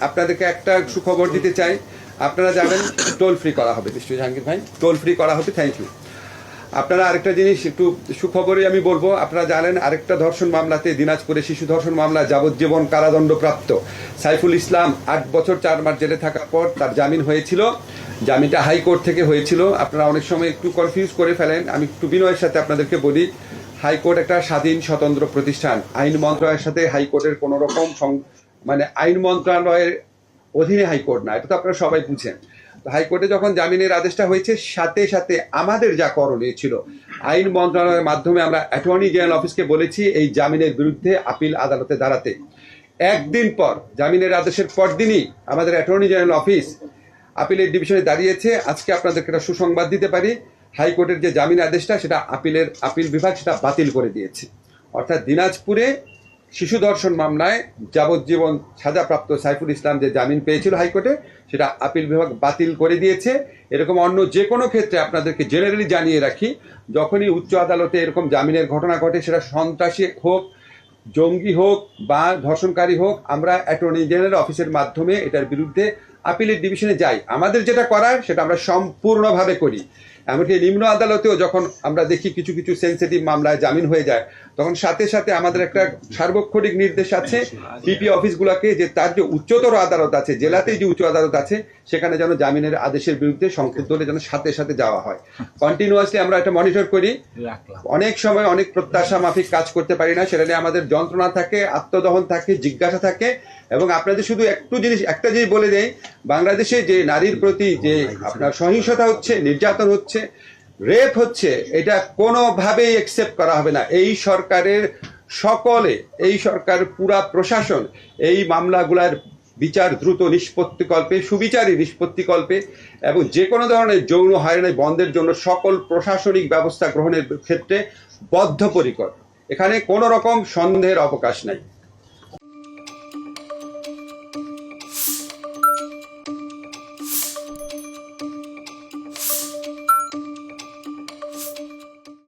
আপনাদেরকে একটা সুখবর দিতে চাই। আপনারা জানেন টোল ফ্রি করা হবে, নিশ্চয়ই জাহাঙ্গীর ভাই, টোল ফ্রি করা হবে। Thank you. আপনারা আরেকটা জিনিস একটু সুখবরই আমি বলবো, আপনারা জানেন আরেকটা ধর্ষণ মামলাতে, দিনাজপুরে শিশু ধর্ষণ মামলা যাবজ্জীবন কারাদণ্ডপ্রাপ্ত সাইফুল ইসলাম 8 বছর 4 মাস জেলে থাকার পর তার জামিন হয়েছিল। জামিনটা হাইকোর্ট থেকে হয়েছিল। আপনারা অনেক সময় একটু কনফিউজ করে ফেলেন। আমি একটু বিনয়ের সাথে আপনাদেরকে বলি, হাইকোর্ট একটা স্বাধীন স্বতন্ত্র প্রতিষ্ঠান। আইন মন্ত্রণালয়ের সাথে হাইকোর্টের কোনো রকম আইন মন্ত্রণালয়ের অধীনে হাইকোর্ট না, এটা তো আপনারা সবাই বুঝেন। তো হাইকোর্টে যখন জামিনের আদেশটা হয়েছে, সাথে সাথে আমাদের যা করণীয় ছিল, আইন মন্ত্রণালয়ের মাধ্যমে আমরা অ্যাটর্নি জেনারেল অফিসকে বলেছি এই জামিনের বিরুদ্ধে আপিল আদালতে দাঁড়াতে। একদিন পর, জামিনের আদেশের পরদিনই আমাদের অ্যাটর্নি জেনারেল অফিস আপিলের ডিভিশনে দাঁড়িয়েছে। আজকে আপনাদেরকে একটা সুসংবাদ দিতে পারি, হাইকোর্টের যে জামিন আদেশটা সেটা আপিল বিভাগ সেটা বাতিল করে দিয়েছে। অর্থাৎ দিনাজপুরে শিশু ধর্ষণ মামলায় যাবজ্জীবন সাজাপ্রাপ্ত সাইফুল ইসলাম যে জামিন পেয়েছিল হাইকোর্টে, সেটা আপিল বিভাগ বাতিল করে দিয়েছে। এরকম অন্য যে কোনো ক্ষেত্রে আপনাদেরকে জেনারেলি জানিয়ে রাখি, যখনই উচ্চ আদালতে এরকম জামিনের ঘটনা ঘটে, সেটা সন্ত্রাসী হোক, জঙ্গি হোক বা ধর্ষণকারী হোক, আমরা অ্যাটর্নি জেনারেল অফিসের মাধ্যমে এটার বিরুদ্ধে আপিলের ডিভিশনে যাই। আমাদের যেটা করার সেটা আমরা সম্পূর্ণভাবে করি। এমনকি নিম্ন আদালতেও যখন আমরা দেখি কিছু কিছু সেন্সিটিভ মামলায় জামিন হয়ে যায়, তখন সাথে সাথে আমাদের একটা সার্বক্ষণিক নির্দেশ আছে পিপি অফিসগুলোকে, যে তার যে উচ্চতর আদালত আছে, জেলাতেই যে উচ্চ আদালত আছে, সেখানে যেন জামিনের আদেশের বিরুদ্ধে সংক্ষুব্ধ হলে যেন সাথে সাথে যাওয়া হয়। কন্টিনিউয়াসলি আমরা এটা মনিটর করি। অনেক সময় অনেক প্রত্যাশা মাফিক কাজ করতে পারি না, সেটা নিয়ে আমাদের যন্ত্রণা থাকে, আত্মদহন থাকে, জিজ্ঞাসা থাকে। এবং আপনাদের শুধু একটা জিনিস বলে দেই, বাংলাদেশে যে নারীর প্রতি যে আপনার সহিংসতা হচ্ছে, নির্যাতন হচ্ছে, রেপ হচ্ছে, এটা কোনোভাবেই অ্যাকসেপ্ট করা হবে না। এই সরকারের এই সরকার পুরা প্রশাসন এই মামলাগুলার বিচার দ্রুত নিষ্পত্তিকল্পে, সুবিচারী নিষ্পত্তিকল্পে এবং যে কোনো ধরনের যৌন হয়রানি বন্ধের জন্য সকল প্রশাসনিক ব্যবস্থা গ্রহণের ক্ষেত্রে বদ্ধপরিকর। এখানে কোনো রকম সন্দেহের অবকাশ নাই।